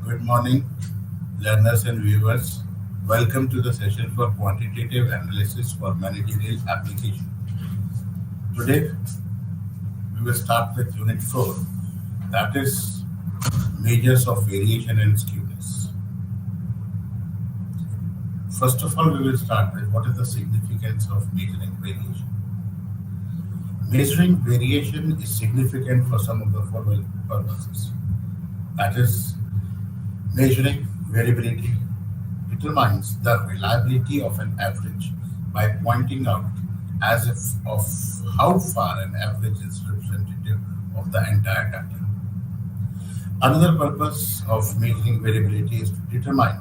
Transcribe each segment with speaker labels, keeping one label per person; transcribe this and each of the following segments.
Speaker 1: Good morning, learners and viewers. Welcome to the session for quantitative analysis for managerial application. Today, we will start with Unit 4, that is measures of variation and skewness. First of all, we will start with what is the significance of measuring variation. Measuring variation is significant for some of the following purposes. That is, measuring variability determines the reliability of an average by pointing out as if of how far an average is representative of the entire data. Another purpose of measuring variability is to determine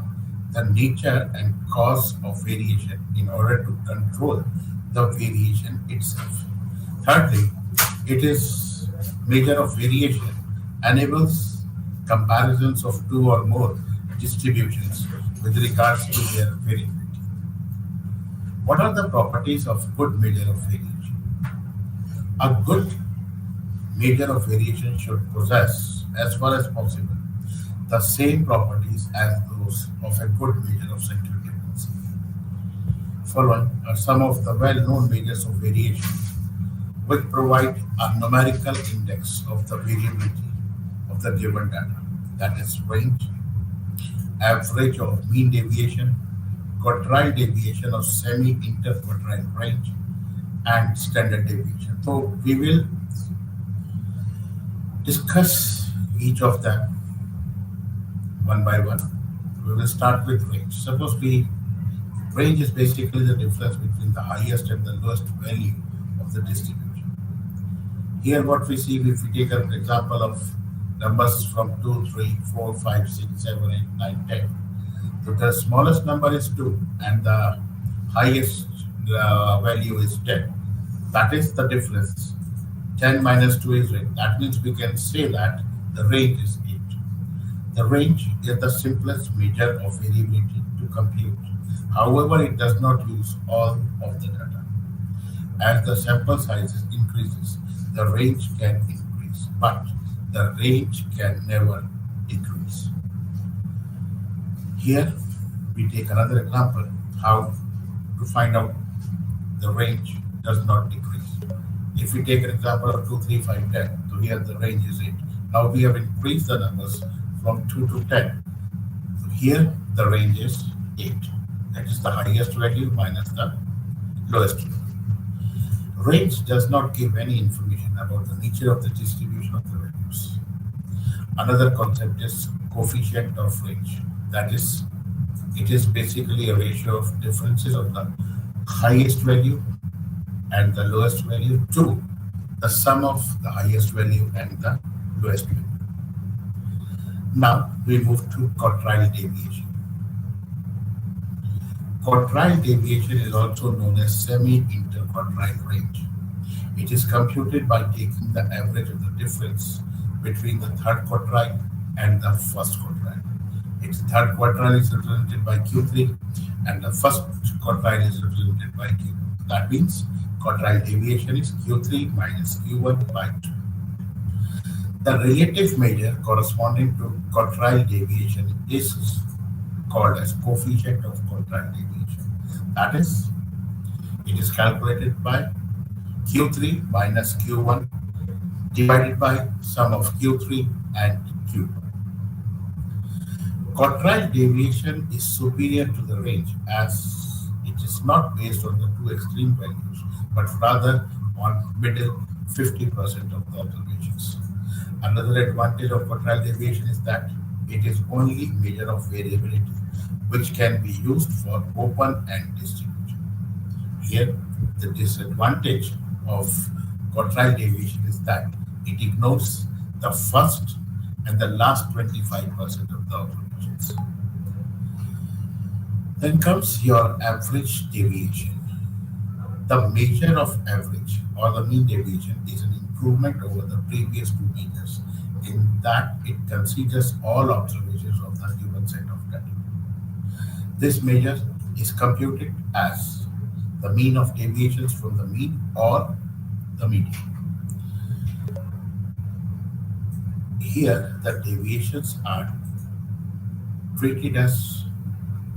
Speaker 1: the nature and cause of variation in order to control the variation itself. Thirdly, it is measure of variation enables comparisons of two or more distributions with regards to their variability. What are the properties of good measure of variation? A good measure of variation should possess, as far as possible, the same properties as those of a good measure of central tendency. Following are some of the well-known measures of variation which provide a numerical index of the variability of the given data, that is range, average of mean deviation, quartile deviation of semi-interquartile range, and standard deviation. So we will discuss each of them one by one. We will start with range. Suppose range is basically the difference between the highest and the lowest value of the distribution. Here what we see, if we take an example of numbers from 2, 3, 4, 5, 6, 7, 8, 9, 10. So the smallest number is 2 and the highest value is 10. That is the difference. 10 minus 2 is 8. That means we can say that the range is 8. The range is the simplest measure of variability to compute. However, it does not use all of the data. As the sample size increases, the range can increase, but the range can never decrease. Here, we take another example, how to find out the range does not decrease. If we take an example of 2, 3, 5, 10, so here the range is 8. Now we have increased the numbers from 2 to 10. So here the range is 8. That is the highest value minus the lowest value. Range does not give any information about the nature of the distribution of the values. Another concept is coefficient of range. That is, it is basically a ratio of differences of the highest value and the lowest value to the sum of the highest value and the lowest value. Now we move to quartile deviation. Quartile deviation is also known as semi-interquartile range. It is computed by taking the average of the difference between the third quartile and the first quartile. Its third quartile is represented by Q3 and the first quartile is represented by Q1. That means quartile deviation is Q3 minus Q1 by 2. The relative measure corresponding to quartile deviation is called as coefficient of quartile deviation. That is, it is calculated by Q3 minus Q1 divided by sum of Q3 and Q1. Quartile deviation is superior to the range as it is not based on the two extreme values, but rather on middle 50% of the observations. Another advantage of quartile deviation is that it is only measure of variability, which can be used for open-end distribution. Here, the disadvantage of quartile deviation is that it ignores the first and the last 25% of the observations. Then comes your average deviation. The measure of average or the mean deviation is an improvement over the previous two measures in that it considers all observations of the given set of data. This measure is computed as the mean of deviations from the mean or the median. Here, the deviations are treated as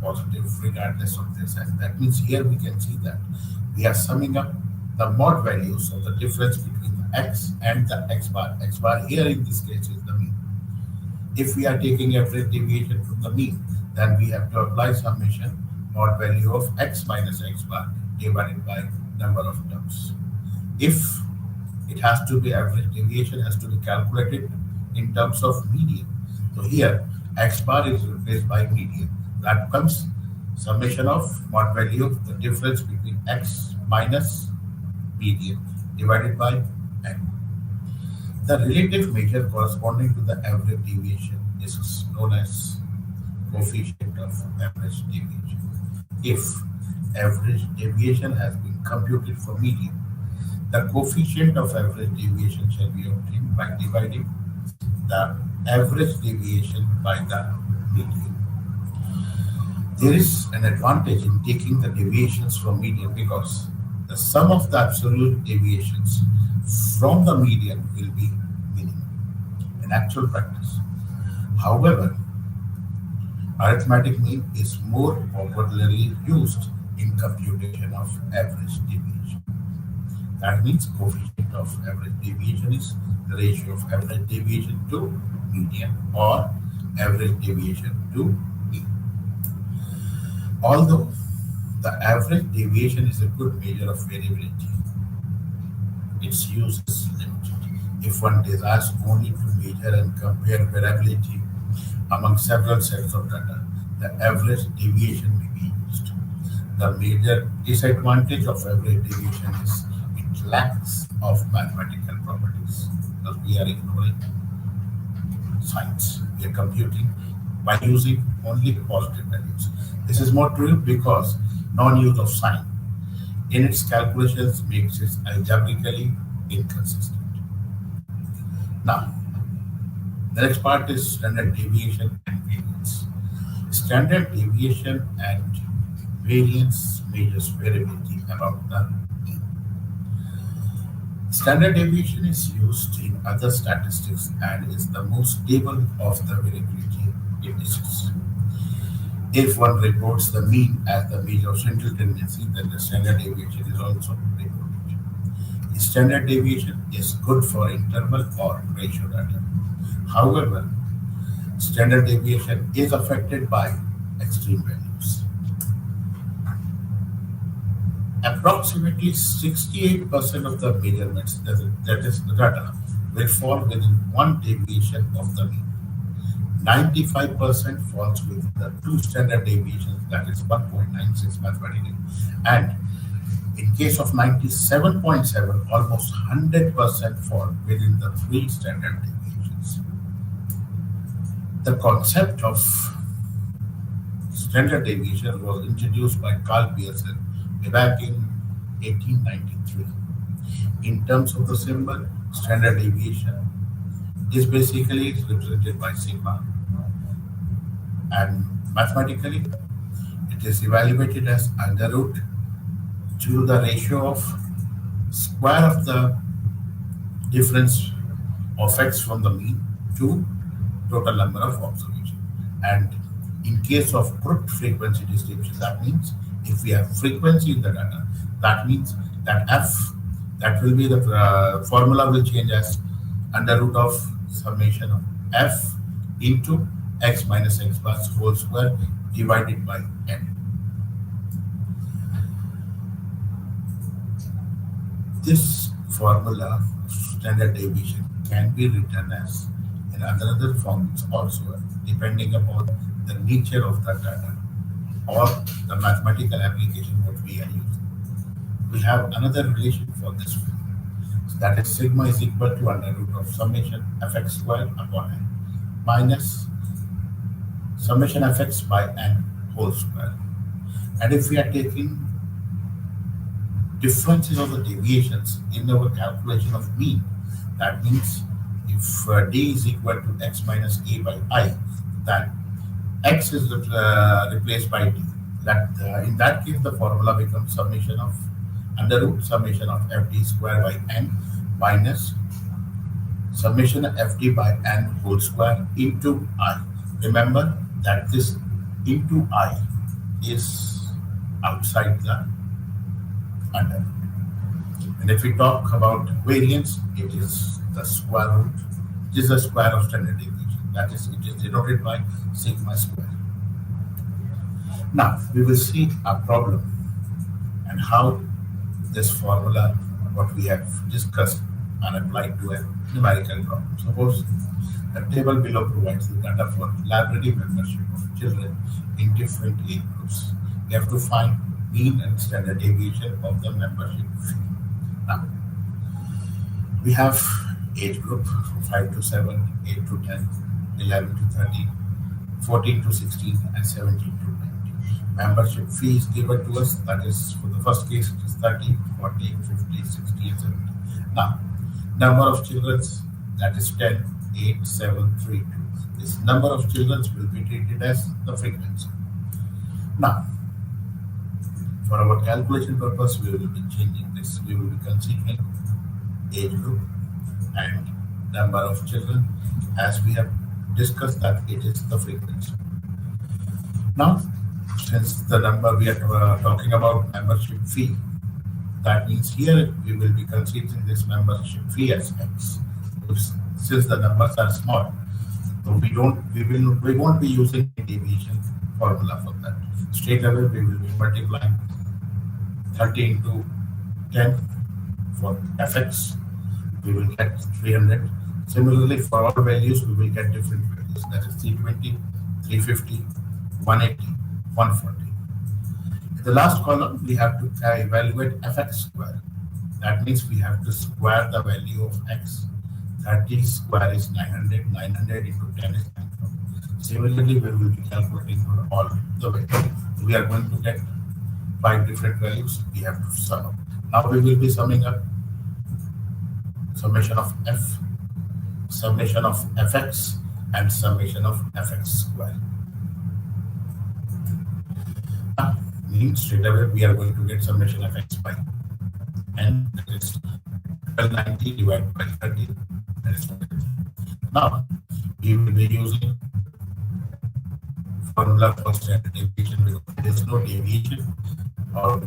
Speaker 1: positive regardless of this, and that means here we can see that we are summing up the mod values of the difference between the x and the x bar. X bar here in this case is the mean. If we are taking average deviation from the mean, then we have to apply summation mod value of x minus x bar divided by number of terms. If it has to be average deviation has to be calculated in terms of median. So here x bar is replaced by median. That becomes summation of mod value of the difference between x minus median divided by n. The relative measure corresponding to the average deviation is known as coefficient of average deviation. If average deviation has been computed for median, the coefficient of average deviation shall be obtained by dividing the average deviation by the median. There is an advantage in taking the deviations from median because the sum of the absolute deviations from the median will be minimum in actual practice. However, arithmetic mean is more popularly used in computation of average deviation. That means coefficient of average deviation is the ratio of average deviation to median or average deviation to mean. Although the average deviation is a good measure of variability, its use is limited. If one desires only to measure and compare variability among several sets of data. The average deviation may be used. The major disadvantage of average deviation is it lacks of mathematical properties because we are ignoring science. We are computing by using only positive values. This is more true because non-use of sign in its calculations makes it algebraically inconsistent. Now, the next part is standard deviation and variance. Standard deviation and variance measures variability about the mean. Standard deviation is used in other statistics and is the most stable of the variability indices. If one reports the mean as the measure of central tendency, then the standard deviation is also reported. The standard deviation is good for interval or ratio data. However, standard deviation is affected by extreme values. Approximately 68% of the measurements, that is the data, will fall within one deviation of the mean. 95% falls within the two standard deviations, that is 1.96 mathematically. And in case of 97.7, almost 100% fall within the three standard deviations. The concept of standard deviation was introduced by Carl Pearson back in 1893. In terms of the symbol, standard deviation is basically represented by sigma, and mathematically it is evaluated as under root to the ratio of square of the difference of x from the mean to total number of observations. And in case of crooked frequency distribution, that means if we have frequency in the data, that means that f, that will be the formula will change as under root of summation of f into x minus x plus whole square divided by n. This formula of standard deviation can be written as in other forms also, depending upon the nature of the data or the mathematical application what we are using. We have another relation for this one. So that is sigma is equal to under root of summation fx squared upon n minus summation fx by n whole square. And if we are taking differences of the deviations in our calculation of mean, that means if d is equal to x minus a by I, then x is replaced by d. That in that case, the formula becomes summation of under root summation of fd square by n minus summation of fd by n whole square into I. Remember that this into I is outside the under. And if we talk about variance, it is the square root. It is the square of standard deviation. That is, it is denoted by sigma square. Now, we will see a problem and how this formula, what we have discussed, and applied to a numerical problem. Suppose the table below provides the data for library membership of children in different age groups. We have to find mean and standard deviation of the membership fee. Now, we have age group 5 to 7, 8 to 10, 11 to 13, 14 to 16, and 17 to 20. Membership fee is given to us, that is for the first case it is 30, 40, 50, 60, and 70. Now, number of children, that is 10, 8, 7, 3, 2. This number of children will be treated as the frequency. Now, for our calculation purpose, we will be changing this. We will be considering age group and number of children as we have discussed that it is the frequency. Now, since the number we are talking about membership fee, that means here we will be considering this membership fee as x. Since the numbers are small, so we won't be using a deviation formula for that. Straight away we will be multiplying 30 into 10 for fx. We will get 300. Similarly, for all values, we will get different values. That is 320, 350, 180, 140. In the last column, we have to evaluate fx square. That means we have to square the value of x. 30 square is 900. 900 into 10 is 900. Similarly, we will be calculating for all the values. We are going to get 5 different values. We have to sum up. Now we will be summing up summation of f, summation of fx, and summation of fx square. Means straight away we are going to get summation of x by n, that is 1290 divided by 30. That is 20. Now we will be using formula for standard deviation because there is no deviation, or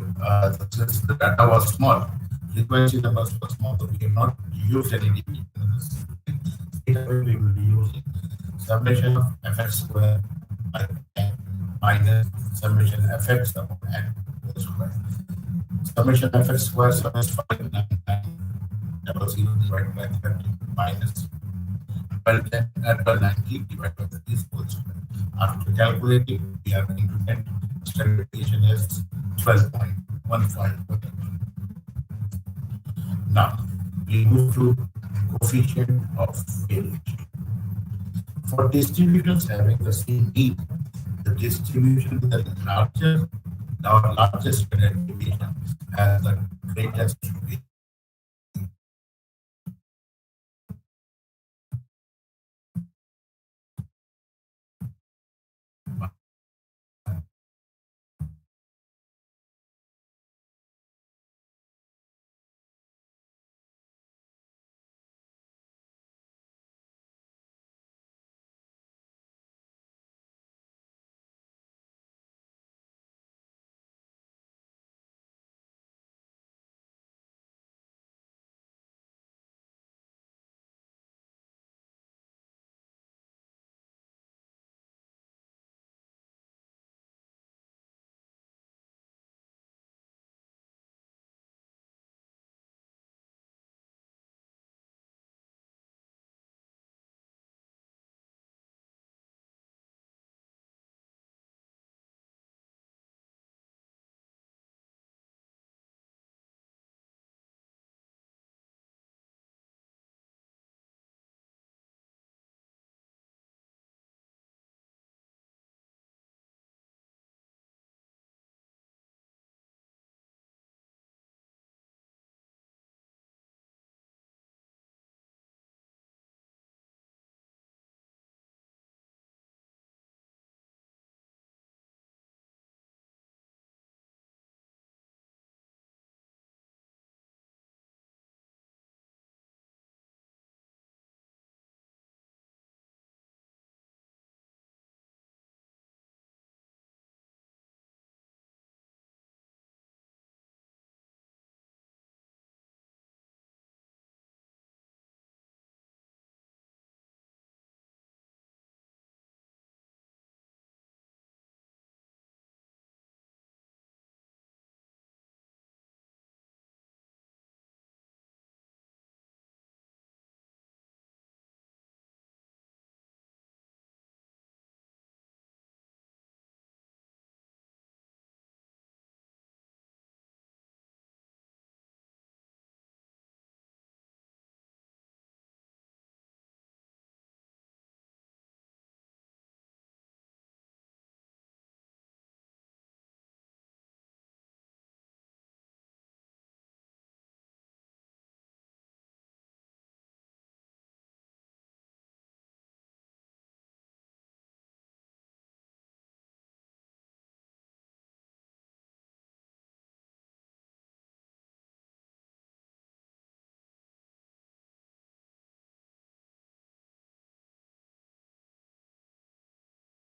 Speaker 1: since the data was small, frequency numbers were small, so we have not used any deviation. We will be using summation of fx square by n minus summation fx upon n square. Summation fx square is 599 divided by 30 minus 1290 divided by 30 whole square. After calculating, we are going to get standard deviation as 12.15. Now we move to coefficient of variation. For distributors having the same mean, the distribution with the largest standard deviation has the greatest variation.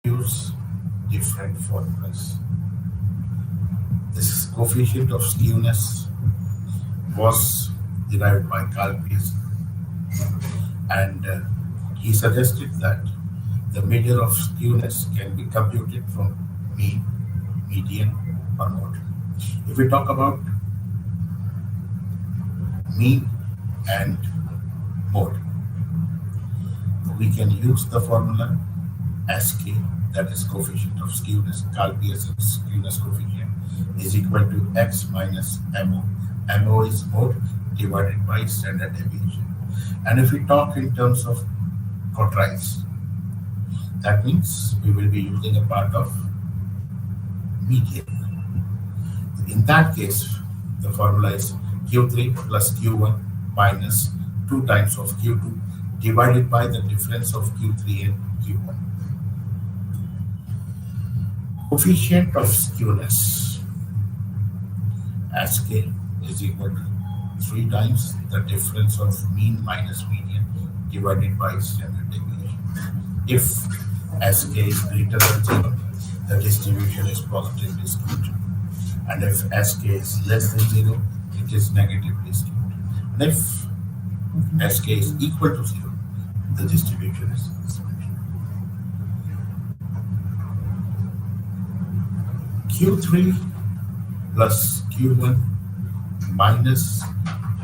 Speaker 1: Use different formulas. This coefficient of skewness was derived by Carl Pearson, and he suggested that the measure of skewness can be computed from mean, median, or mode. If we talk about mean and mode, we can use the formula Sk, that is coefficient of skewness, Karl Pearson's skewness coefficient, is equal to x minus MO. MO is mode divided by standard deviation. And if we talk in terms of quaternions, that means we will be using a part of median. In that case, the formula is Q3 plus Q1 minus 2 times of Q2 divided by the difference of Q3 and Q1. Coefficient of skewness, Sk, is equal to 3 times the difference of mean minus median divided by standard deviation. If Sk is greater than 0, the distribution is positively skewed. And if Sk is less than 0, it is negatively skewed. And if Sk is equal to 0, the distribution is symmetrical. Q3 plus Q1 minus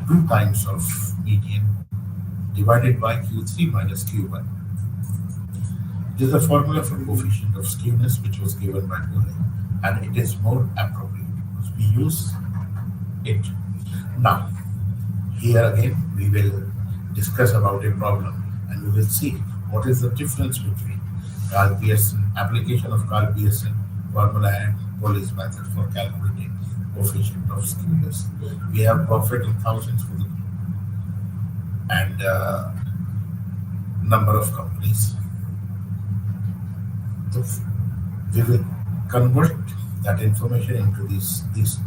Speaker 1: 2 times of median divided by Q3 minus Q1. It is a formula for coefficient of skewness which was given by Boole, and it is more appropriate because we use it. Now, here again we will discuss about a problem and we will see what is the difference between Karl Pearson, application of Karl Pearson formula and Boole's method for calculating coefficient of skewness. We have profit in thousands for the group and number of companies. So we will convert that information into these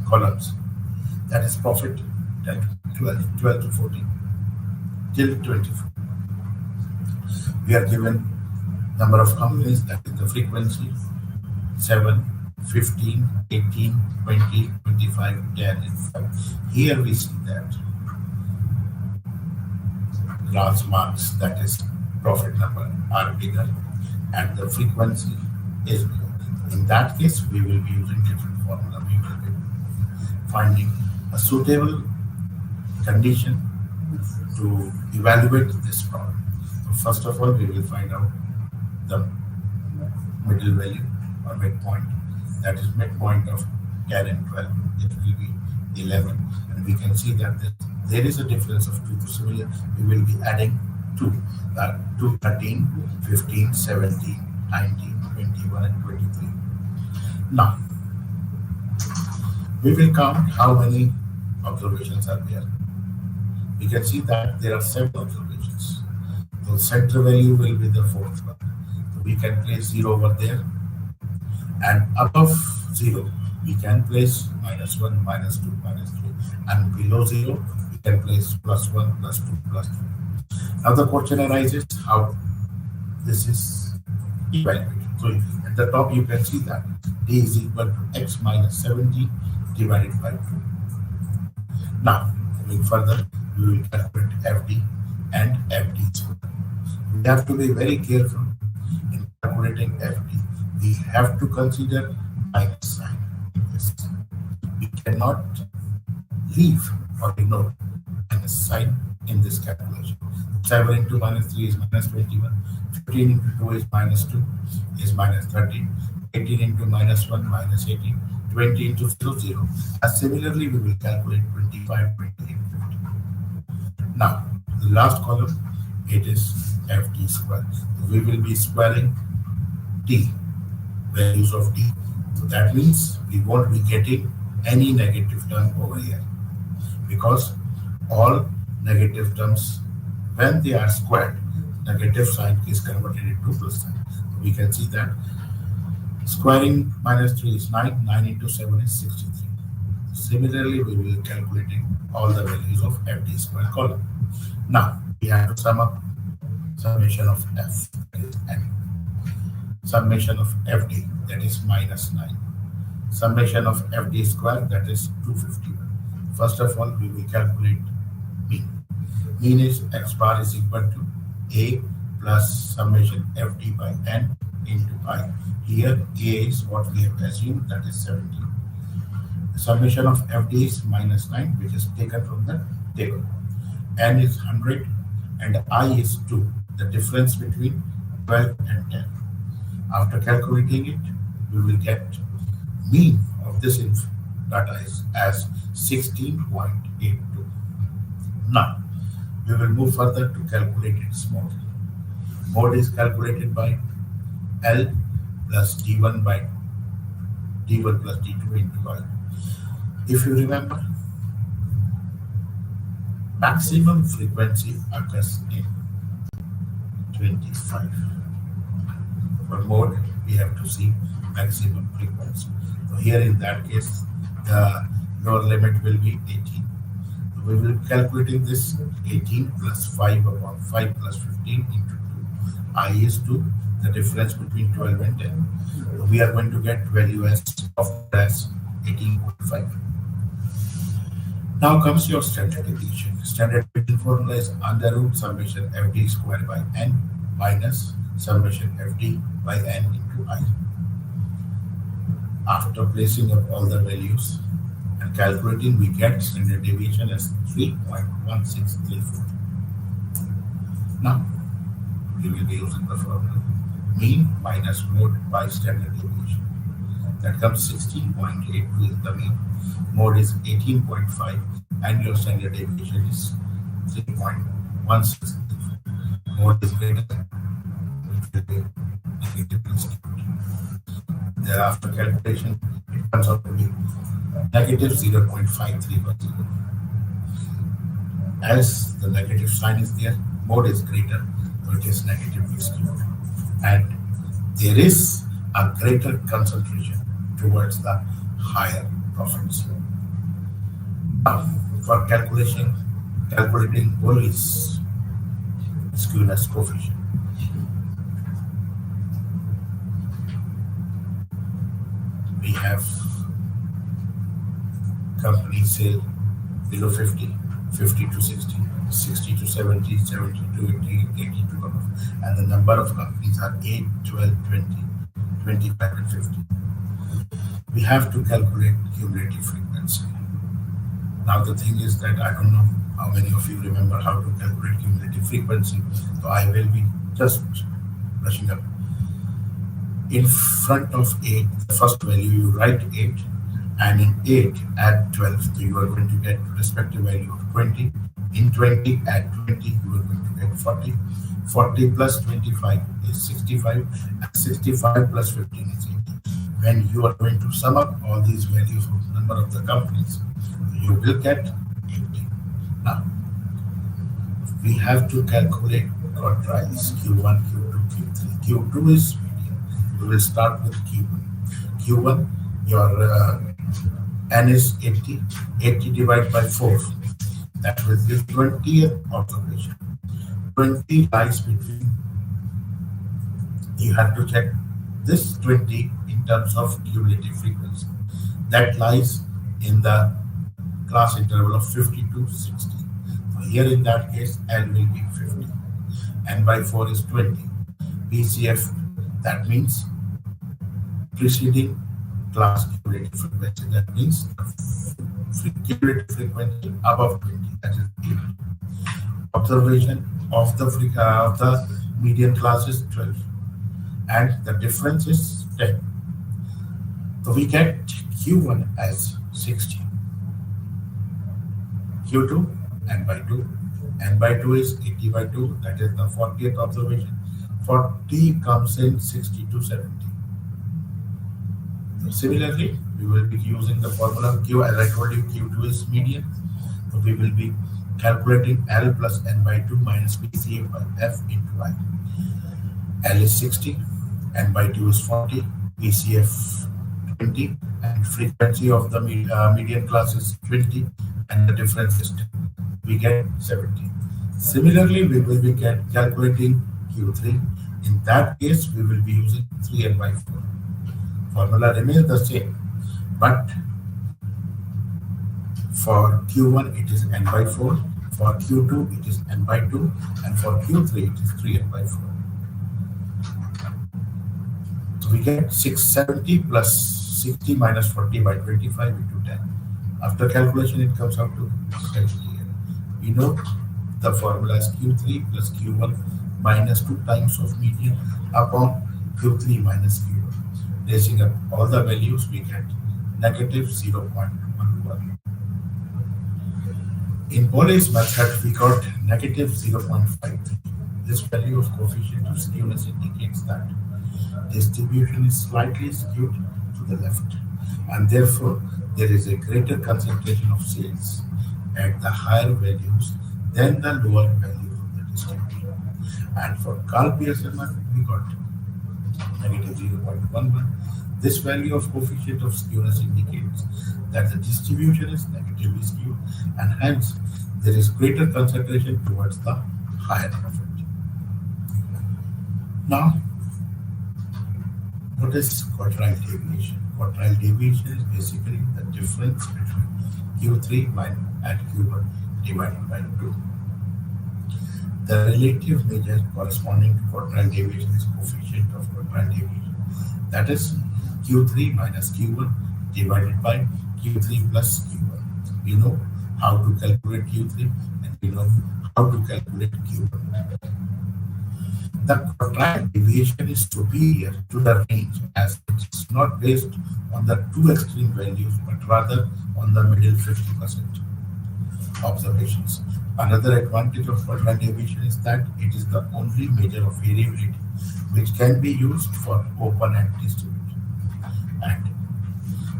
Speaker 1: columns. That is profit 12 to 14 till 24. We are given number of companies, that is the frequency, 7, 15, 18, 20, 25, 10, and 5. Here we see that large marks, that is profit number, are bigger and the frequency is bigger. In that case, we will be using different formula. We will be finding a suitable condition to evaluate this problem. So first of all, we will find out the middle value or midpoint. That is midpoint of 10 and 12. It will be 11. And we can see that there is a difference of 2. So similarly, we will be adding 2. 13, 15, 17, 19, 21, and 23. Now, we will count how many observations are there. We can see that there are 7 observations. The center value will be the 4th one. So we can place 0 over there. And above 0, we can place -1, -2, -3. And below 0, we can place +1, +2, +3. Now the question arises how this is evaluated. So at the top, you can see that D is equal to x minus 17 divided by 2. Now, moving further, we will calculate FD and FD square. We have to be very careful in calculating FD. We have to consider minus sign in this. We cannot leave or ignore minus sign in this calculation. 7 into -3 is -21. 15 into 2 is -2 is -13. 18 into -1 -18. 20 into 0 0. And similarly, we will calculate 25, 28, 50. Now, the last column, it is FD square. We will be squaring D, values of D. So that means we won't be getting any negative term over here because all negative terms, when they are squared, negative sign is converted into plus sign. So we can see that squaring -3 is 9, 9 into 7 is 63. Similarly, we will be calculating all the values of FD square column. Now, we have to sum up summation of F, that is N. Summation of FD, that is -9. Summation of FD square, that is 251. First of all, we will calculate mean. Mean is x bar is equal to A plus summation FD by N into I. Here, A is what we have assumed, that is 17. The summation of FD is -9, which is taken from the table. N is 100 and I is 2. the difference between 12 and 10. After calculating it, we will get mean of this data is as 16.82. Now, we will move further to calculate its mode. Mode is calculated by L plus D1 by D1 plus D2 into I. If you remember, maximum frequency occurs in 25. For mode, we have to see maximum frequency. So here in that case, the lower limit will be 18. So we will be calculating this 18 plus 5 upon 5 plus 15 into 2. I is 2, the difference between 12 and 10. So we are going to get value as 18.5. Now comes your standard deviation. Standard deviation formula is under root summation fd squared by n minus summation fd by n into I. After placing up all the values and calculating, we get standard deviation as 3.1634. Now, we will be using the formula mean minus mode by standard deviation. That comes 16.82 is the mean, mode is 18.5, and your standard deviation is 3.1634. Mode is greater than negative. Thereafter calculation, it comes out to be negative 0.5310. As the negative sign is there, mode is greater, so it is negatively skewed. And there is a greater concentration towards the higher profits. Now, for calculating Bowley's skewness coefficient, we have company sale below 50, 50 to 60, 60 to 70, 70 to 80, 80 to 100, and the number of companies are 8, 12, 20, 25, and 50. We have to calculate cumulative frequency. Now the thing is that I don't know how many of you remember how to calculate cumulative frequency, so I will be just brushing up. In front of 8, the first value you write 8, and in 8 add 12, so you are going to get respective value of 20. In 20 add 20, you are going to get 40. 40 plus 25 is 65, and 65 plus 15 is 80. When you are going to sum up all these values of the number of the companies, you will get 80. Now, we have to calculate quantiles Q1, Q2, Q3. Q2 is median. We will start with Q1. Q1, your N is 80. 80 divided by 4. That will give 20th observation. 20 lies between, you have to check this 20 in terms of cumulative frequency. That lies in the class interval of 50 to 60. So here in that case, L will be 50. N by 4 is 20. PCF, that means preceding class cumulative frequency. That means cumulative frequency above 20. That is 8. Observation of the median class is 12. And the difference is 10. So we get Q1 as 60. Q2, N by 2. N by 2 is 80 by 2. That is the 40th observation. 40 comes in 60 to 70. So similarly, we will be using the formula Q. As I told you, Q2 is median. So we will be calculating L plus N by 2 minus PCF by F into I. L is 60, N by 2 is 40, PCF 20, and frequency of the median class is 20, and the difference is 10. We get 70. Similarly, we will be calculating Q3. In that case, we will be using 3N by 4. Formula remains the same, but for Q1 it is N by 4, for Q2 it is N by 2, and for Q3 it is 3N by 4. So we get 670 plus 60 minus 40 by 25 into 10. After calculation, it comes out to 70 here. We know the formula is Q3 plus Q1 minus 2 times of median upon Q3 minus Q1. Raising up all the values, we get negative 0.11. In Pole's method, we got negative 0.53. This value of coefficient of skewness indicates that distribution is slightly skewed to the left, and therefore there is a greater concentration of sales at the higher values than the lower values of the distribution. And for Carl Pearson method, we got negative 0.11. This value of coefficient of skewness indicates that the distribution is negatively skewed, and hence there is greater concentration towards the higher of it. Now, what is quartile deviation? Quartile deviation is basically the difference between Q3 and Q1 divided by 2. The relative measure corresponding to quartile deviation is coefficient of quartile deviation. That is Q3 minus Q1 divided by Q3 plus Q1. We know how to calculate Q3 and we know how to calculate Q1. The quartile deviation is superior to the range as it is not based on the two extreme values but rather on the middle 50% observations. Another advantage of quartile deviation is that it is the only measure of variability which can be used for open-end distribution. And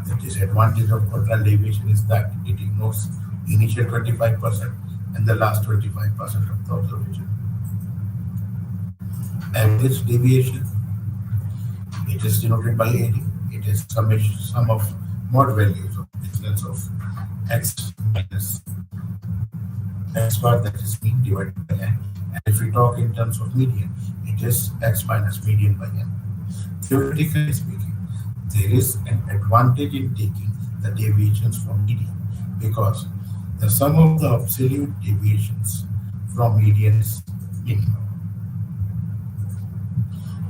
Speaker 1: the disadvantage of quartile deviation is that it ignores initial 25% and the last 25% of the observation. Average deviation, it is denoted by AD. It is sum of mod values of difference of x minus x bar, that is mean, divided by n. And if we talk in terms of median, it is x minus median by n. Theoretically speaking, there is an advantage in taking the deviations from median because the sum of the absolute deviations from median is minimum.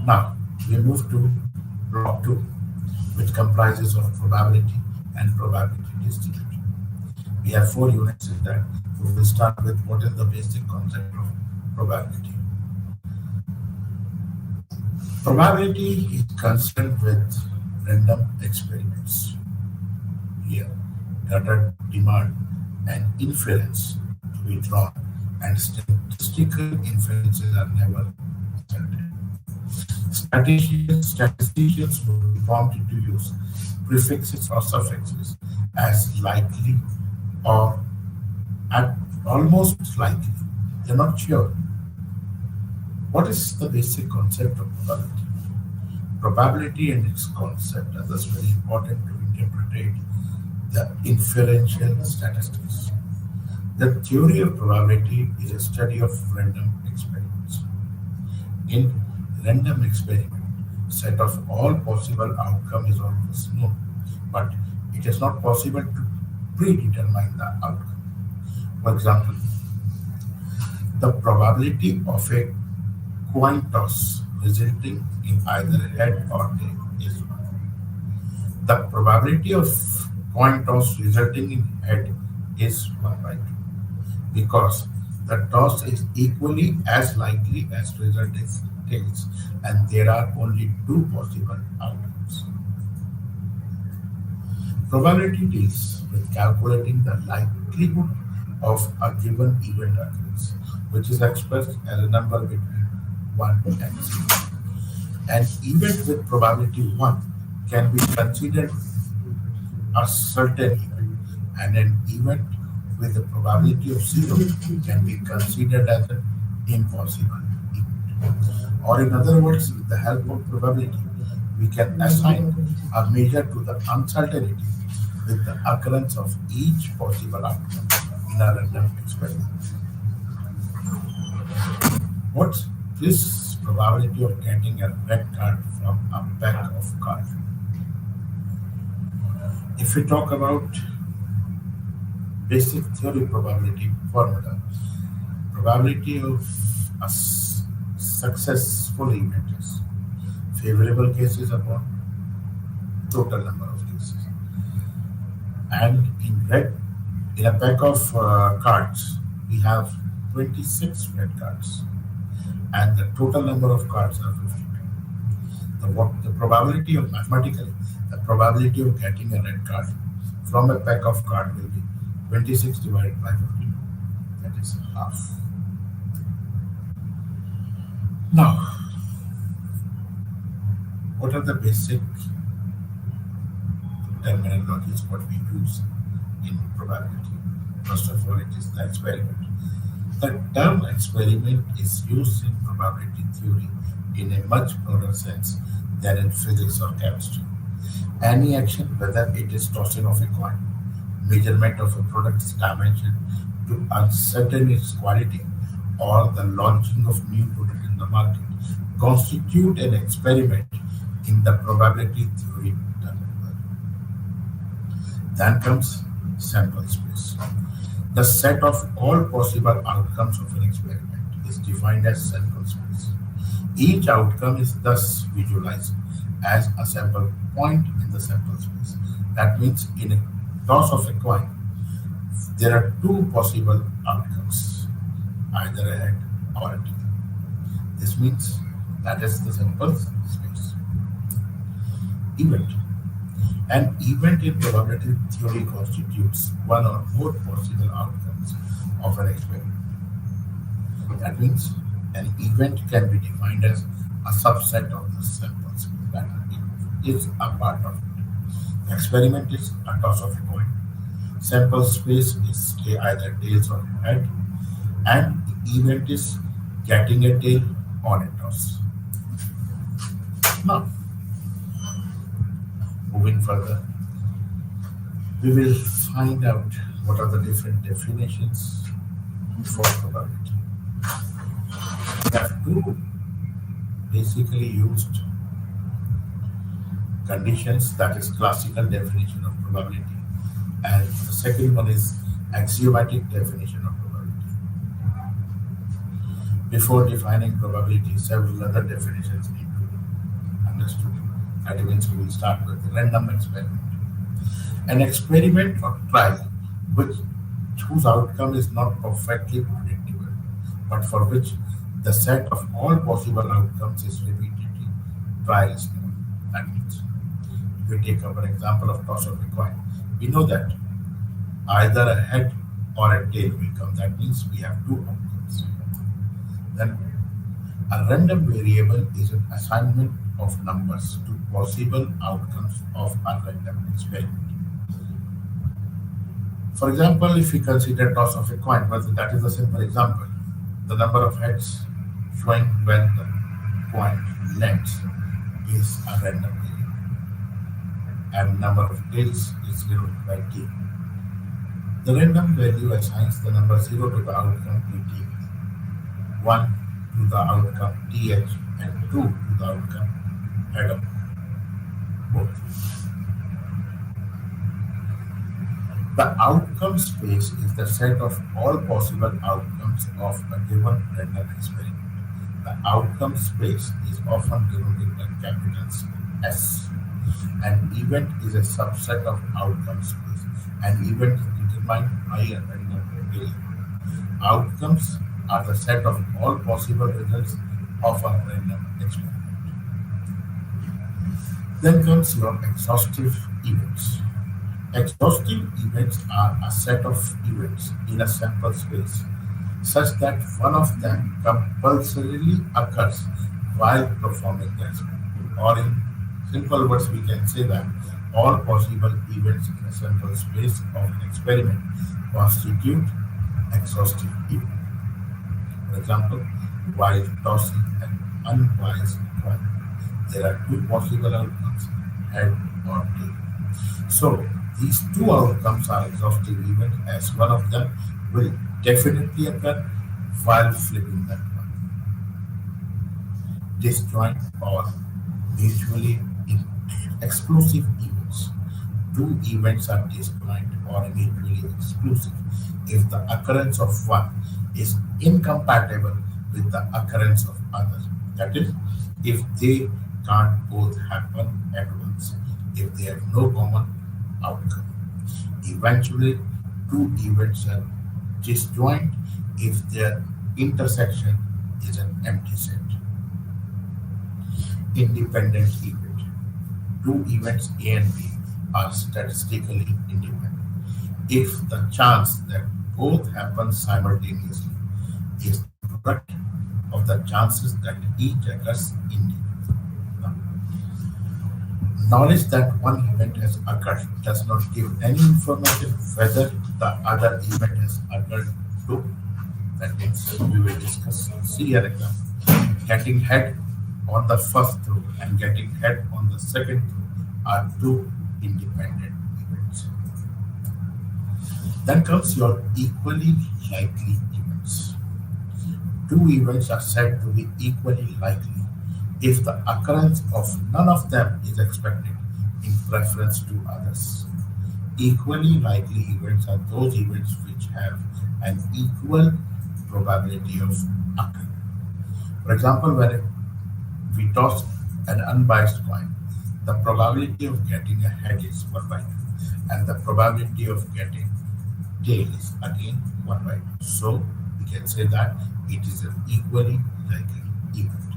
Speaker 1: Now, we move to block 2, which comprises of probability and probability distribution. We have 4 units in that. We will start with what is the basic concept of probability. Probability is concerned with random experiments. Here, data demand and inference to be drawn, and statistical inferences are never certain. Statisticians will be prompted to use prefixes or suffixes as likely or at almost likely. They're not sure. What is the basic concept of probability? Probability and its concept are thus very important to interpret the inferential statistics. The theory of probability is a study of random experiments. In random experiment, set of all possible outcome is always known, but it is not possible to predetermine the outcome. For example, the probability of a coin toss resulting in either head or tail is 1. The probability of coin toss resulting in head is 1 by 2 because the toss is equally as likely as result is tails, and there are only 2 possible outcomes. Probability deals with calculating the likelihood of a given event occurrence, which is expressed as a number between 1 and 0. An event with probability 1 can be considered a certain event, and an event with a probability of 0 can be considered as an impossible event. Or in other words, with the help of probability, we can assign a measure to the uncertainty with the occurrence of each possible outcome in a random experiment. What's this probability of getting a red card from a pack of cards? If we talk about basic theory probability formula, probability of a successful event is favorable cases upon total number of cases. And in a pack of cards, we have 26 red cards. and the total number of cards are 52. The probability of mathematically, the probability of getting a red card from a pack of cards will be 26 divided by 52. That is half. Now, what are the basic terminologies what we use in probability? First of all, it is the experiment. The term experiment is used in probability theory in a much broader sense than in physics or chemistry. Any action, whether it is tossing of a coin, measurement of a product's dimension to ascertain its quality, or the launching of new product in the market, constitute an experiment in the probability theory terminology. Then comes sample space. The set of all possible outcomes of an experiment is defined as sample space. Each outcome is thus visualized as a sample point in the sample space. That means in a toss of a coin, there are two possible outcomes, either a head or a tail. This means that is the sample space. Event. An event in probability theory constitutes one or more possible outcomes of an experiment. That means an event can be defined as a subset of the sample space. That is a part of it. The experiment is a toss of a coin. Sample space is either tails or head, and the event is getting a tail on a toss. Now, moving further, we will find out what are the different definitions for probability. We have two basically used conditions, that is classical definition of probability, and the second one is axiomatic definition of probability. Before defining probability, several other definitions need to be understood. That means we will start with the random experiment. An experiment or trial whose outcome is not perfectly predictable, but for which the set of all possible outcomes is repeatedly trial is known. That means if we take up an example of toss of a coin, we know that either a head or a tail will come. That means we have two outcomes. Then a random variable is an assignment of numbers to possible outcomes of a random experiment. For example, if we consider toss of a coin, well, that is a simple example. The number of heads showing when the coin lands is a random variable, and number of tails is 0 by t. The random value assigns the number 0 to the outcome pt, 1 to the outcome th, and 2 to the outcome head of both. The outcome space is the set of all possible outcomes of a given random experiment. The outcome space is often denoted by capital S. An event is a subset of outcome space. An event is determined by a random variable. Outcomes are the set of all possible results of a random experiment. Then comes your exhaustive events. Exhaustive events are a set of events in a sample space such that one of them compulsorily occurs while performing the experiment. Or in simple words, we can say that all possible events in a sample space of an experiment constitute exhaustive event. For example, while tossing an unwise coin, there are two possible outcomes, head or tail. So, these two outcomes are exhaustive events, as one of them will definitely occur while flipping that coin. Disjoint or mutually exclusive events. Two events are disjoint or mutually exclusive if the occurrence of one is incompatible with the occurrence of other. That is, if they can't both happen at once, if they have no common outcome. Eventually, two events are disjoint if their intersection is an empty set. Independent event. Two events A and B are statistically independent if the chance that both happen simultaneously is the product of the chances that each occurs individually. Now, knowledge that one event has occurred does not give any information whether the other event has occurred too. That means we will discuss. See here example. Getting head on the first throw and getting head on the second throw are two independent events. Then comes your equally likely events. Two events are said to be equally likely if the occurrence of none of them is expected in preference to others. Equally likely events are those events which have an equal probability of occurring. For example, when we toss an unbiased coin, the probability of getting a head is 1 by 2, and the probability of getting tail is again 1 by 2. So we can say that it is an equally likely event.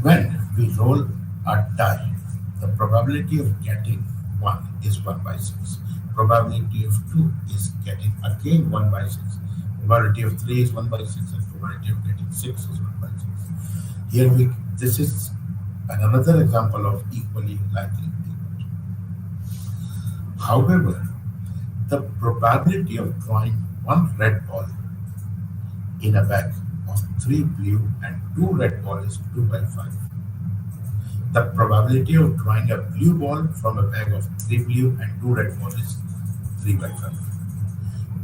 Speaker 1: When we roll a die, the probability of getting 1 is 1 by 6. Probability of 2 is getting again 1 by 6. Probability of 3 is 1 by 6, and probability of getting 6 is 1 by 6. Here this is another example of equally likely event. However, the probability of drawing one red ball in a bag of 3 blue and 2 red ball is 2 by 5. The probability of drawing a blue ball from a bag of 3 blue and 2 red ball is 3 by 5.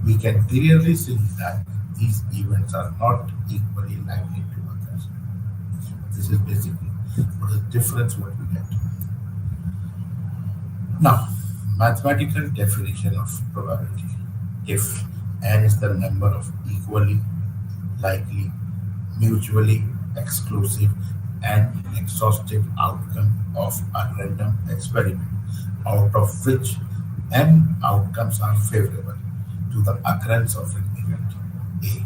Speaker 1: We can clearly see that these events are not equally likely to occur. This is basically what is the difference what we get. Now, mathematical definition of probability. If n is the number of equally likely, mutually exclusive, and exhaustive outcome of a random experiment, out of which n outcomes are favorable to the occurrence of an event A,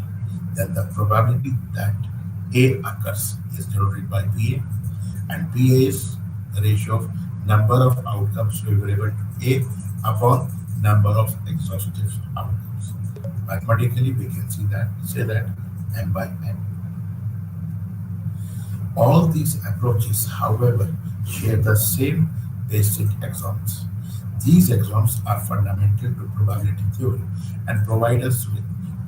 Speaker 1: then the probability that A occurs is denoted by PA, and PA is the ratio of number of outcomes favorable to A upon number of exhaustive outcomes. Mathematically, we can say that n by n. All these approaches, however, share the same basic axioms. These axioms are fundamental to probability theory and provide us with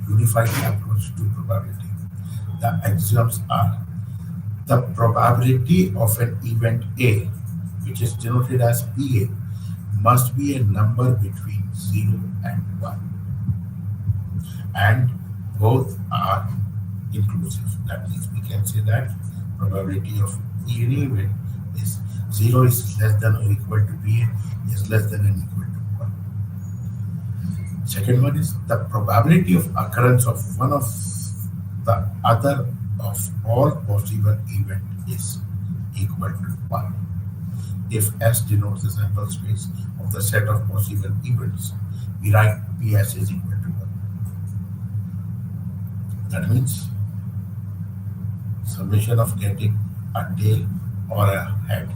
Speaker 1: unified approach to probability. The axioms are: the probability of an event A, which is denoted as PA, must be a number between 0 and 1, and both are inclusive. That means we can say that probability of any event is 0 is less than or equal to PA is less than or equal to 1. Second one is the probability of occurrence of one of the other of all possible event is equal to 1. If S denotes the sample space of the set of possible events, we write PS is equal to 1. That means summation of getting a tail or a head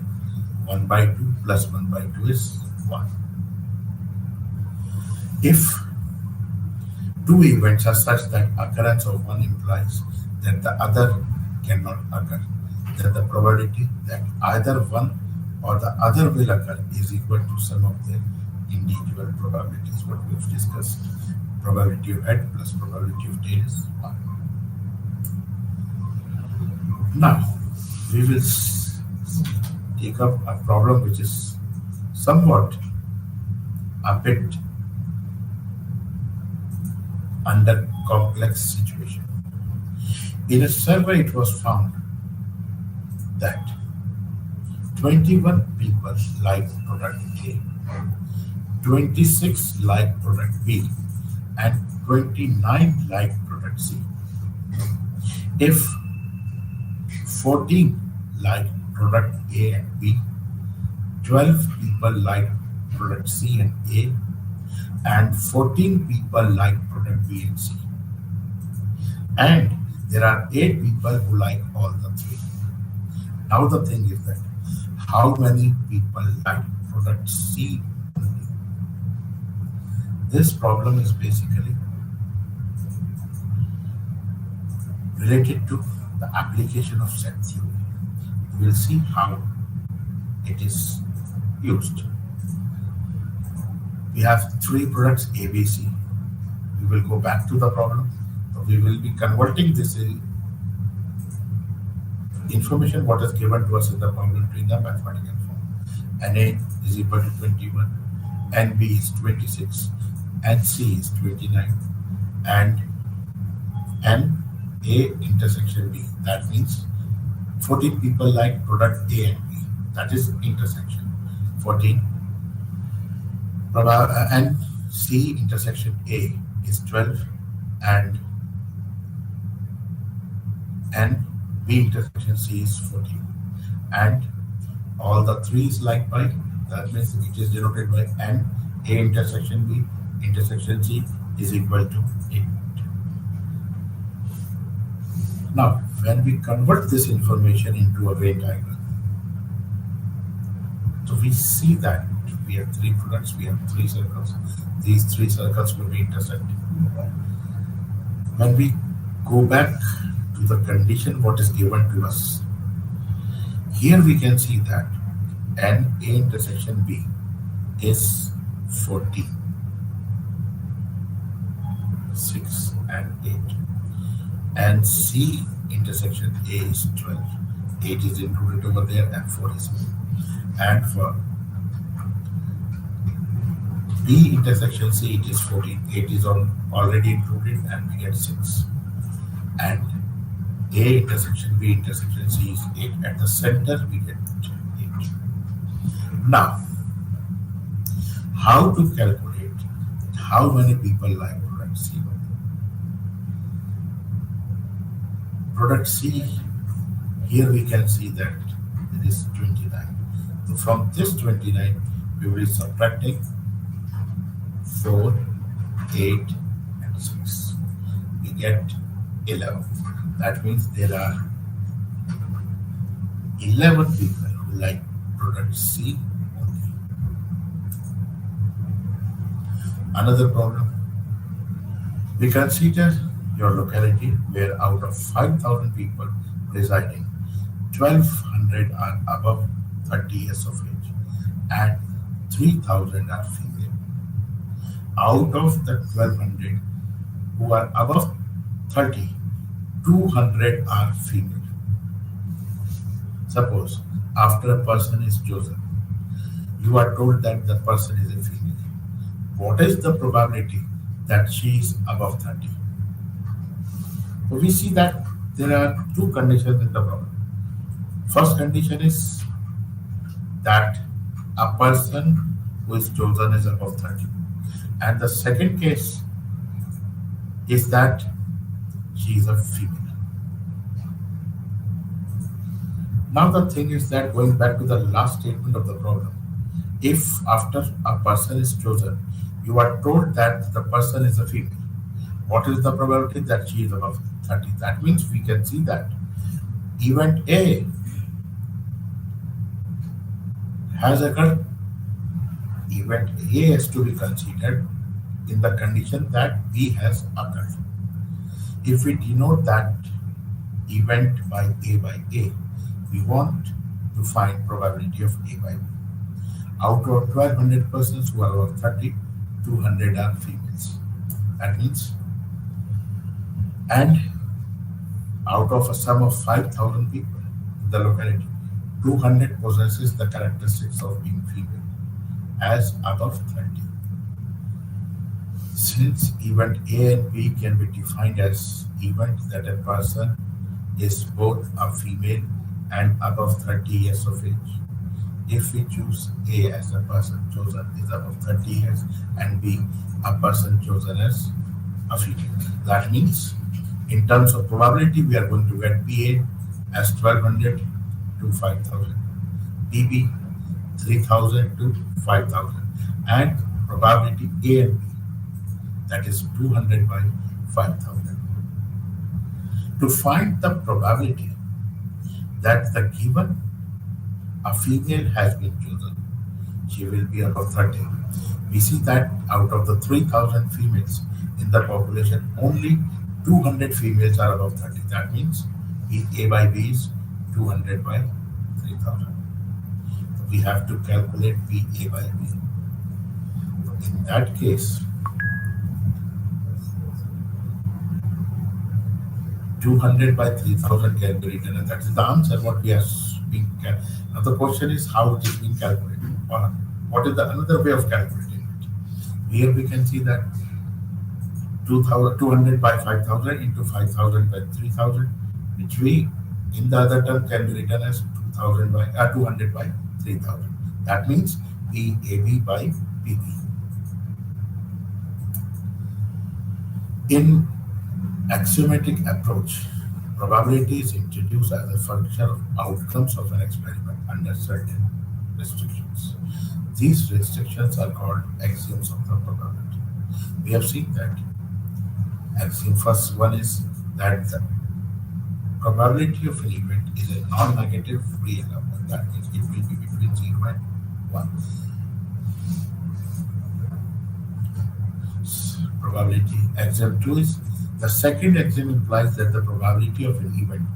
Speaker 1: 1 by 2 plus 1 by 2 is 1. If two events are such that occurrence of one implies that the other cannot occur, then the probability that either one or the other will occur is equal to sum of their individual probabilities. What we have discussed, probability of head plus probability of tail is 1. Now, we will take up a problem which is somewhat a bit under complex situation. In a survey, it was found that 21 people like product A, 26 like product B, and 29 like product C. If 14 like product A and B, 12 people like product C and A, and 14 people like product B and C. And There are 8 people who like all the 3. Now the thing is that how many people like product C only? This problem is basically related to the application of set theory. We will see how it is used. We have 3 products A, B, C. We will go back to the problem. So we will be converting this information what is given to us in the problem to the mathematical form. NA is equal to 21, NB is 26, NC is 29, and NA intersection B. That means 14 people like product A and B. That is intersection. 14. And C intersection A is 12, and B intersection C is 14. And all the 3 is like by, that means it is denoted by N, A intersection B intersection C is equal to 8. Now, when we convert this information into a Venn diagram, so we see that we have 3 products, we have 3 circles. These 3 circles will be intersecting. When we go back to the condition what is given to us, here we can see that N A intersection B is 14, 6 and 8, and C intersection A is 12. 8 is included over there and 4 is more. And for B intersection C it is 14. 8 is already included and we get 6. And A intersection B intersection C is 8. At the center we get 8. Now, how to calculate how many people like product C? Product C, here we can see that it is 29. So from this 29, we will be subtracting 4, 8, and 6. We get 11. That means there are 11 people who like product C only. Another problem. We consider your locality where out of 5,000 people residing, 1,200 are above 30 years of age and 3,000 are female. Out of the 1,200 who are above 30, 200 are female. Suppose after a person is chosen, you are told that the person is a female. What is the probability that she is above 30? So we see that there are 2 conditions in the problem. First condition is that a person who is chosen is above 30. And the second case is that she is a female. Now the thing is that going back to the last statement of the problem, if after a person is chosen, you are told that the person is a female, what is the probability that she is above 30? That means we can see that event A has occurred. Event A has to be considered in the condition that B has occurred. If we denote that event by A, we want to find probability of A by B. Out of 1,200 persons who are above 30, 200 are females. That means, and out of a sum of 5,000 people in the locality, 200 possesses the characteristics of being female as above 30. Since event A and B can be defined as events that a person is both a female and above 30 years of age, if we choose A as a person chosen is above 30 years and B a person chosen as a female, that means in terms of probability we are going to get BA as 1,200 to 5,000, BB 3,000 to 5,000, and probability A and B, that is 200 by 5,000. To find the probability that the given a female has been chosen, she will be above 30. We see that out of the 3,000 females in the population, only 200 females are above 30. That means A by B is 200 by 3,000. We have to calculate A by B. In that case, 200 by 3,000 can be written, and that is the answer what we are being. Now the question is how it is being calculated, or what is the another way of calculating it. Here we can see that 200 by 5,000 into 5,000 by 3,000, which we in the other term can be written as 200 by 3,000. That means PAB by PB. In axiomatic approach, probability is introduced as a function of outcomes of an experiment under certain restrictions. These restrictions are called axioms of the probability. We have seen that axiom first one is that the probability of an event is a non-negative real number. That means it will be between 0 and 1. Probability. Axiom 2 is the second axiom implies that the probability of an event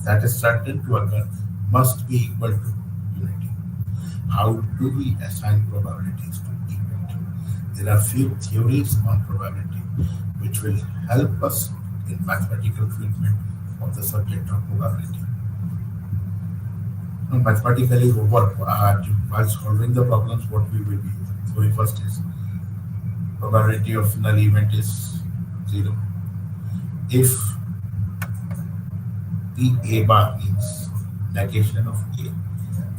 Speaker 1: that is certain to occur must be equal to unity. How do we assign probabilities to event? There are few theories on probability which will help us in mathematical treatment of the subject of probability. Now, mathematically, while solving the problems, what we will be using. So, the first is probability of null event is 0. If PA bar means negation of A,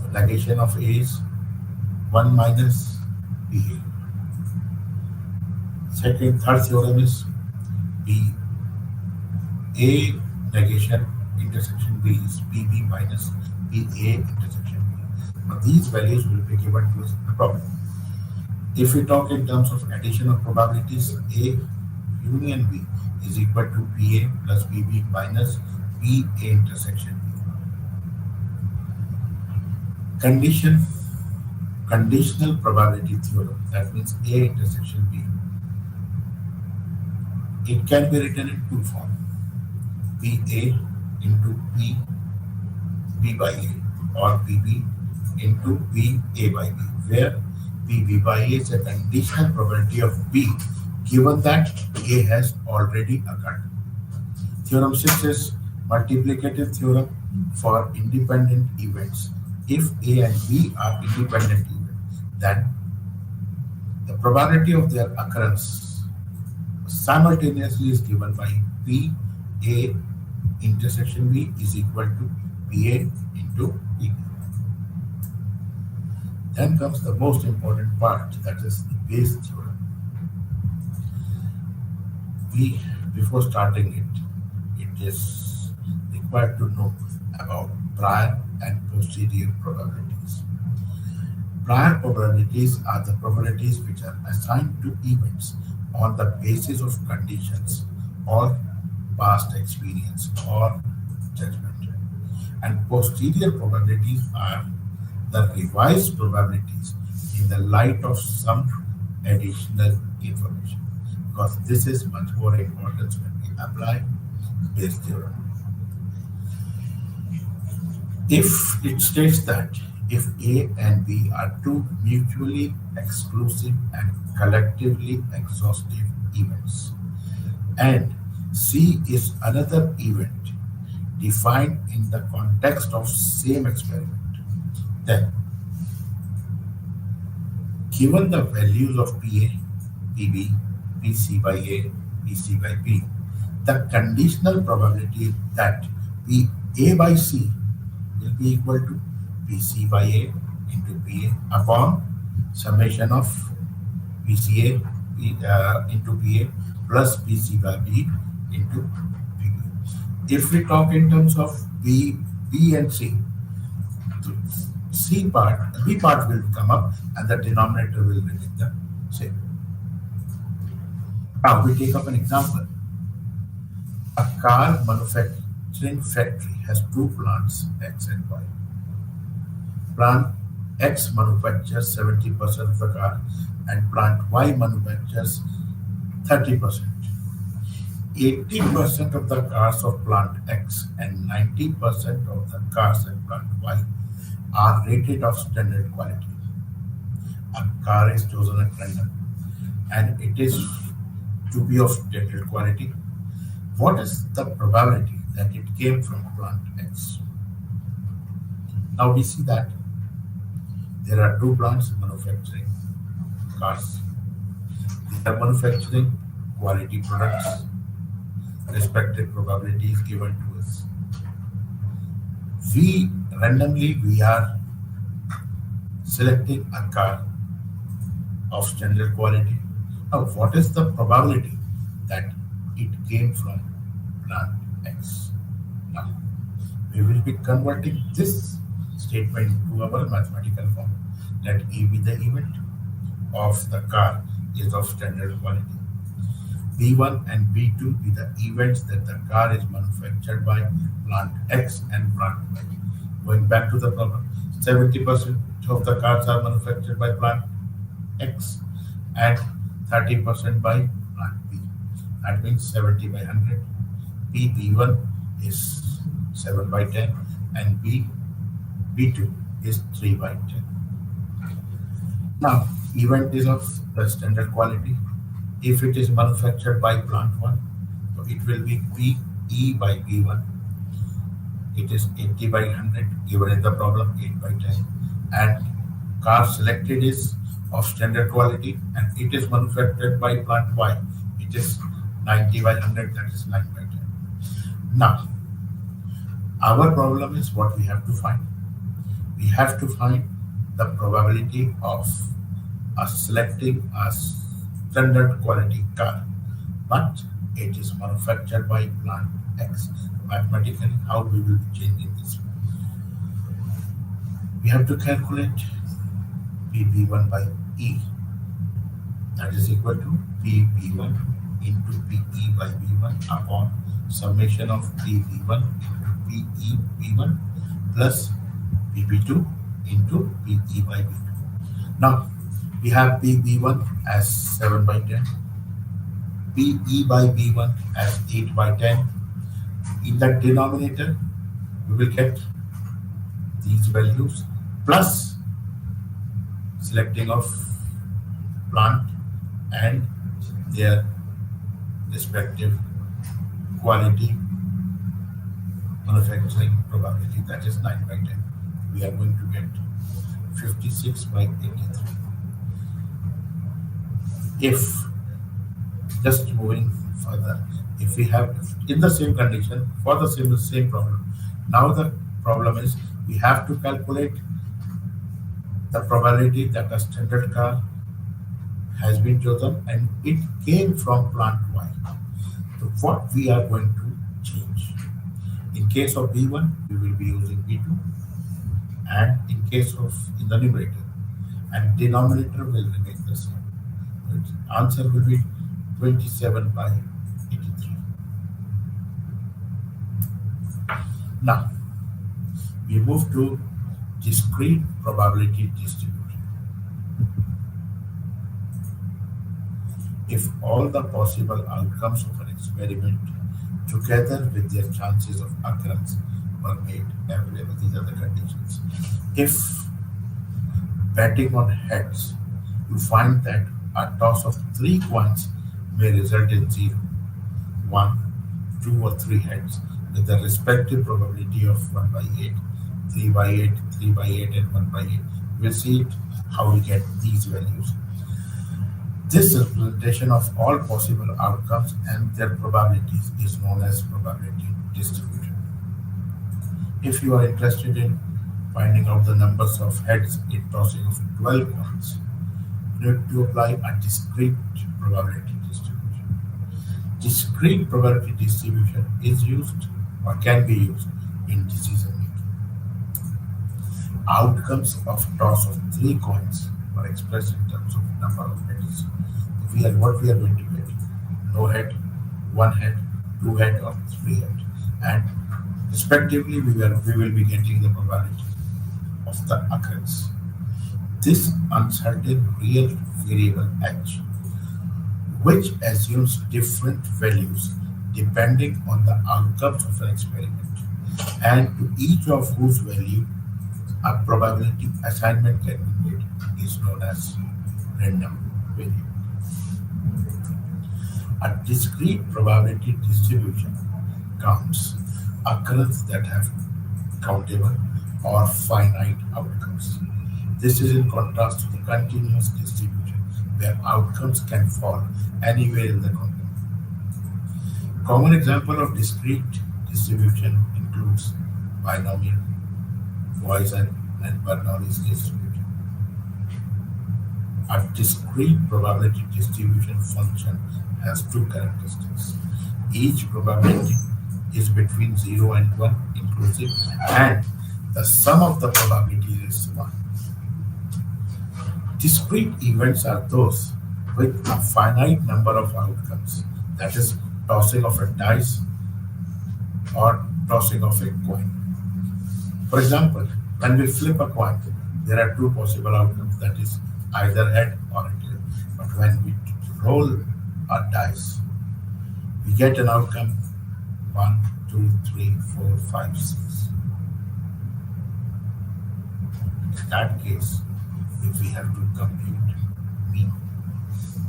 Speaker 1: the negation of A is 1 minus PA. Third theorem is A negation intersection B is PB minus PA intersection B. Now these values will be given to us in the problem. If we talk in terms of addition of probabilities, A union B is equal to PA plus PB minus PA intersection B. Conditional probability theorem, that means A intersection B. It can be written in two forms, PA into PB by A or PB into PA by B, where PB by A is a conditional probability of B given that A has already occurred. Theorem 6 is multiplicative theorem for independent events. If A and B are independent events, then the probability of their occurrence simultaneously is given by PA intersection B is equal to PA into PB. Then comes the most important part, that is the Bayes theorem. Before starting it is required to know about prior and posterior probabilities. Prior probabilities are the probabilities which are assigned to events on the basis of conditions or past experience or judgment. And posterior probabilities are the revised probabilities in the light of some additional information, because this is much more important when we apply Bayes theorem. If it states that if A and B are two mutually exclusive and collectively exhaustive events, and C is another event defined in the context of same experiment, then given the values of PA, PB, PC by A, PC by B, the conditional probability that PA by C will be equal to PC by A into PA upon summation of PCA into PA plus PC by B into PB. If we talk in terms of B and C, B part will come up and the denominator will remain the same. Now we take up an example. A car manufacturing factory has two plants, X and Y. Plant X manufactures 70% of the car, and plant Y manufactures 30%. 80% of the cars of plant X and 90% of the cars at plant Y are rated of standard quality. A car is chosen at random and it is to be of standard quality. What is the probability that it came from plant X? Now we see that there are two plants manufacturing cars. They are manufacturing quality products. Respected probability is given to us. We are selecting a car of standard quality. Now, what is the probability that it came from plant X? Now, we will be converting this statement to our mathematical form. Let A be the event of the car is of standard quality. B1 and B2 be the events that the car is manufactured by plant X and plant Y. Going back to the problem, 70% of the cars are manufactured by plant X and 30% by plant B. That means 70 by 100. B1 is 7 by 10 and B2 is 3 by 10. Now, event is of the standard quality. If it is manufactured by plant 1, so it will be PE by B1. It is 80 by 100 given in the problem, 8 by 10. And car selected is of standard quality and it is manufactured by plant Y. It is 90 by 100, that is 9 by 10. Now, our problem is what we have to find. We have to find the probability of us selecting a standard quality car, but it is manufactured by plant X. Mathematically, how we will be changing this? We have to calculate PB1 by E. That is equal to PB1 into PE by B1 upon summation of PB1 into PE B1 plus PB2 into PE by B2. Now, we have PB1 as 7 by 10, PE by B1 as 8 by 10. In the denominator, we will get these values plus selecting of plant and their respective quality manufacturing probability, that is 9 by 10. We are going to get 56 by 83. If, just moving further, if we have in the same condition for the same problem, now the problem is we have to calculate the probability that a standard car has been chosen and it came from plant Y. So what we are going to change? In case of B1, we will be using B2, and in case of in the numerator, and denominator will remain the same. The answer will be 27 by 83. Now, we move to discrete probability distribution. If all the possible outcomes of an experiment together with their chances of occurrence were made available, these are the conditions. If betting on heads, you find that a toss of 3 coins may result in 0, 1, 2 or 3 heads with the respective probability of 1 by 8, 3 by 8, 3 by 8 and 1 by 8. We'll see it how we get these values. This representation of all possible outcomes and their probabilities is known as probability distribution. If you are interested in finding out the numbers of heads in tossing of 12 coins, you need to apply a discrete probability distribution. Discrete probability distribution is used or can be used in decision making. Outcomes of toss of 3 coins are expressed in terms of number of heads. What we are going to get: no head, 1 head, two head, or three head, and respectively we will be getting the probability of the occurrence. This uncertain real variable h, which assumes different values depending on the outcomes of an experiment, and to each of whose value a probability assignment can be made, is known as random variable. A discrete probability distribution counts occurrences that have countable or finite outcomes. This is in contrast to the continuous distribution, where outcomes can fall anywhere in the continuum. Common example of discrete distribution includes binomial, Poisson, and Bernoulli's distribution. A discrete probability distribution function has two characteristics. Each probability is between 0 and 1 inclusive, and the sum of the probabilities is 1. Discrete events are those with a finite number of outcomes, that is, tossing of a dice or tossing of a coin. For example, when we flip a coin, there are two possible outcomes, that is, either head or tail. But when we roll a dice, we get an outcome 1, 2, 3, 4, 5, 6. In that case, if we have to compute mean,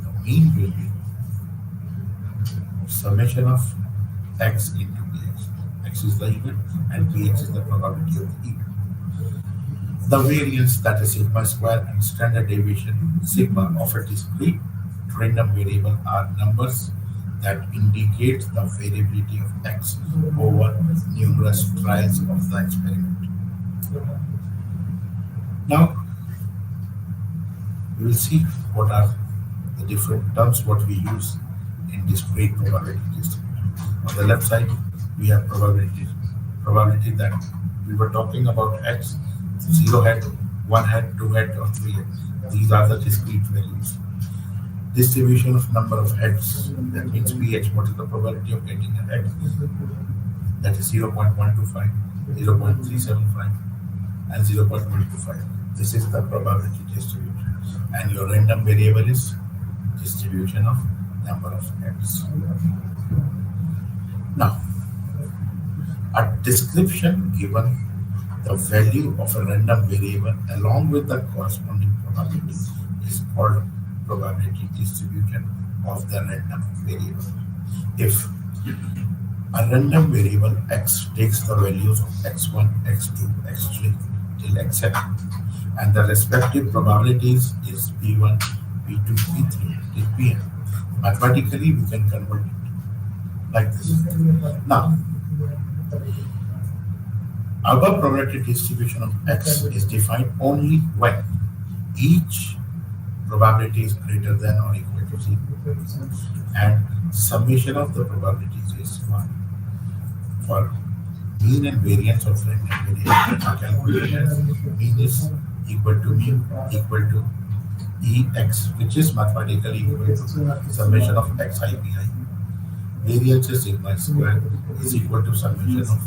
Speaker 1: the mean will be summation of x into px. X is the event and px is the probability of the event. The variance, that is sigma square, and standard deviation sigma of a discrete random variable are numbers that indicate the variability of x over numerous trials of the experiment. Now, we will see what are the different terms what we use in discrete probability distribution. On the left side, we have probability that we were talking about x, 0 head, 1 head, 2 head, or 3 head. These are the discrete values. Distribution of number of heads, that means ph, what is the probability of getting a head? That is 0.125, 0.375, and 0.125. This is the probability distribution. And your random variable is distribution of number of heads. Now, a description given the value of a random variable along with the corresponding probability is called probability distribution of the random variable. If a random variable x takes the values of x1, x2, x3 till xn, and the respective probabilities is p1, p2, p3 till pn, mathematically we can convert it like this. Now, above probability distribution of x is defined only when each probability is greater than or equal to 0, and summation of the probabilities is 1. For mean and variance of random variable calculation, mean is equal to mu equal to ex, which is mathematically equal to summation of xi pi. Variance is sigma square is equal to summation of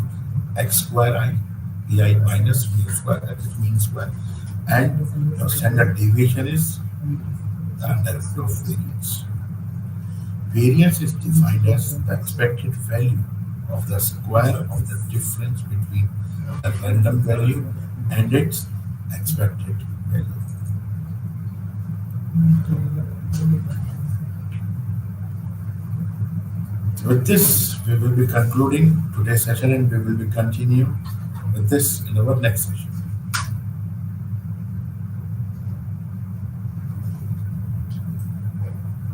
Speaker 1: x square I pi minus mu square, that is mean square, and your standard deviation is the under root of variance. Variance is defined as the expected value of the square of the difference between the random value and its expected value. With this, we will be concluding today's session, and we will be continuing with this in our next session.